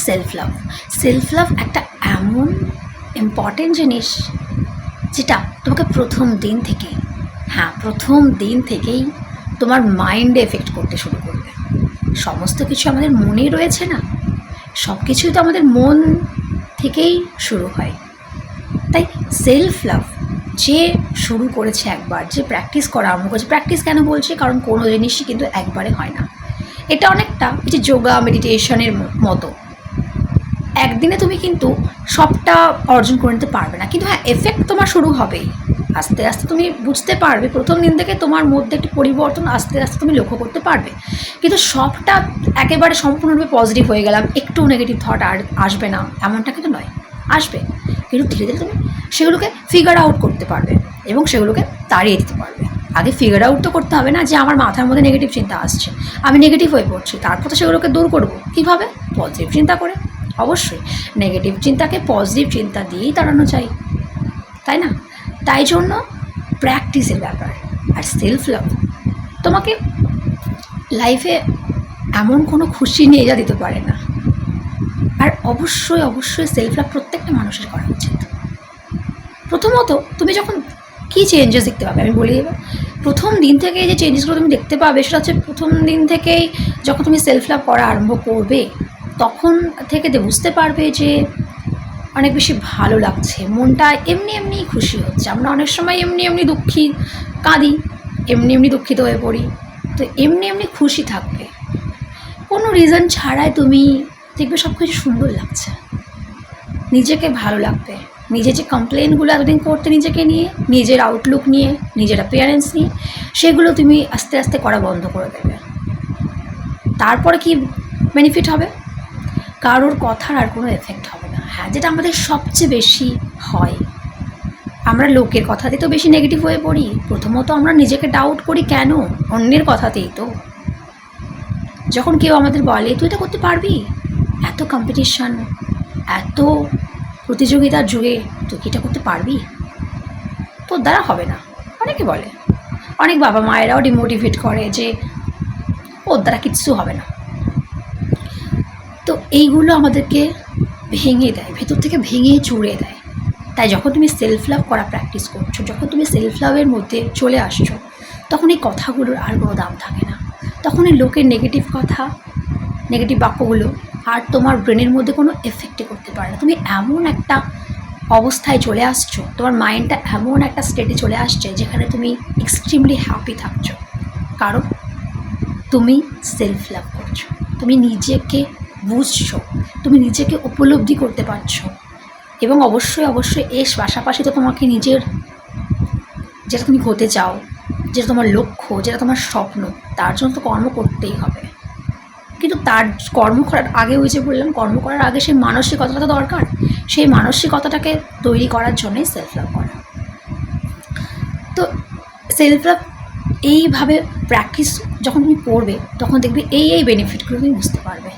Self love. Self love একটা এমন important জিনিস যেটা তোমাকে প্রথম দিন থেকেই তোমার মাইন্ডে এফেক্ট করতে শুরু করবে। সমস্ত কিছু আমাদের মনেই রয়েছে না, সব কিছুই তো আমাদের মন থেকেই শুরু হয়। তাই সেলফ লাভ যে শুরু করেছে একবার, যে প্র্যাকটিস করা আরম্ভ করেছে, প্র্যাকটিস কেন বলছি, কারণ কোনো জিনিসই কিন্তু একবারে হয় না। এটা অনেকটা যে যোগা মেডিটেশনের মতো, একদিনে তুমি কিন্তু সবটা অর্জন করে নিতে পারবে না, কিন্তু হ্যাঁ এফেক্ট তোমার শুরু হবেই। আস্তে আস্তে তুমি বুঝতে পারবে, প্রথম দিন থেকে তোমার মধ্যে একটি পরিবর্তন আস্তে আস্তে তুমি লক্ষ্য করতে পারবে, কিন্তু সবটা একেবারে সম্পূর্ণরূপে পজিটিভ হয়ে গেলাম, একটু নেগেটিভ থট আর আসবে না এমনটা কিন্তু নয়, আসবে, কিন্তু ধীরে ধীরে তুমি সেগুলোকে ফিগার আউট করতে পারবে এবং সেগুলোকে তাড়িয়ে দিতে পারবে। আগে ফিগার আউট তো করতে হবে না যে আমার মাথার মধ্যে নেগেটিভ চিন্তা আসছে, আমি নেগেটিভ হয়ে পড়ছি, তারপর তো সেগুলোকে দূর করবো কীভাবে? পজিটিভ চিন্তা করে। অবশ্যই নেগেটিভ চিন্তাকে পজিটিভ চিন্তা দিয়েই তাড়ানো চাই, তাই না? তাই জন্য প্র্যাকটিসের ব্যাপার। আর সেলফ লাভ তোমাকে লাইফে এমন কোনো খুশি নিয়ে দিতে পারে না। আর অবশ্যই সেলফ লাভ প্রত্যেকটা মানুষের করা উচিত। প্রথমত তুমি যখন কী চেঞ্জেস দেখতে পাবে আমি বলি এবার, প্রথম দিন থেকে যে চেঞ্জেসগুলো তুমি দেখতে পাবে সেটা হচ্ছে প্রথম দিন থেকেই যখন তুমি সেলফ লাভ করা আরম্ভ করবে তখন থেকে বুঝতে পারবে যে অনেক বেশি ভালো লাগছে, মনটা এমনি খুশি হচ্ছে। আমরা অনেক সময় এমনি কাঁদি, এমনি দুঃখিত হয়ে পড়ি, তো এমনি খুশি থাকবে, কোনো রিজন ছাড়াই তুমি দেখবে সব কিছু সুন্দর লাগছে, নিজেকে ভালো লাগবে। নিজের যে কমপ্লেনগুলো এতদিন করতে নিজেকে নিয়ে, নিজের আউটলুক নিয়ে, নিজের অ্যাপিয়ারেন্স নিয়ে, সেগুলো তুমি আস্তে আস্তে করা বন্ধ করে দেবে। তারপরে কি বেনিফিট হবে? কারোর কথার আর কোনো এফেক্ট হবে না। হ্যাঁ, যেটা আমাদের সবচেয়ে বেশি হয়, আমরা লোকের কথাতে তো বেশি নেগেটিভ হয়ে পড়ি। প্রথমত আমরা নিজেকে ডাউট করি, কেন? অন্যের কথাতেই তো। যখন কেউ আমাদের বলে তুই এটা করতে পারবি, এত কম্পিটিশন, এত প্রতিযোগিতার যুগে তুই কি এটা করতে পারবি, তোর দ্বারা হবে না, অনেকে বলে। অনেক বাবা মায়েরাও ডিমোটিভেট করে যে ওর দ্বারা কিচ্ছু হবে না। তো এইগুলো আমাদেরকে ভেঙে দেয়, ভেতর থেকে ভেঙে চুড়ে দেয়। তাই যখন তুমি সেলফ লাভ করা প্র্যাকটিস করছো, যখন তুমি সেলফ লাভের মধ্যে চলে আসছো, তখন এই কথাগুলোর আর কোনো দাম থাকে না। তখন এই লোকের নেগেটিভ কথা, নেগেটিভ বাক্যগুলো আর তোমার ব্রেনের মধ্যে কোনো এফেক্টই করতে পারে না। তুমি এমন একটা অবস্থায় চলে আসছো, তোমার মাইন্ডটা এমন একটা স্টেটে চলে আসছে যেখানে তুমি এক্সট্রিমলি হ্যাপি থাকছো, কারণ তুমি সেলফ লাভ করছো, তুমি নিজেকে বুঝছো, তুমি নিজেকে উপলব্ধি করতে পারছো। এবং অবশ্যই এর পাশাপাশি তো তোমাকে নিজের যেটা তুমি হতে চাও, যেটা তোমার লক্ষ্য, যেটা তোমার স্বপ্ন, তার জন্য তো কর্ম করতেই হবে। কিন্তু তার কর্ম করার আগে, ওই যে বললাম, কর্ম করার আগে সেই মানসিকতাটা তো দরকার। সেই মানসিকতাটাকে তৈরি করার জন্যই সেলফ লাভ করা। তো সেলফ লাভ এইভাবে প্র্যাকটিস যখন তুমি করবে তখন দেখবে এই বেনিফিটগুলো তুমি বুঝতে পারবে।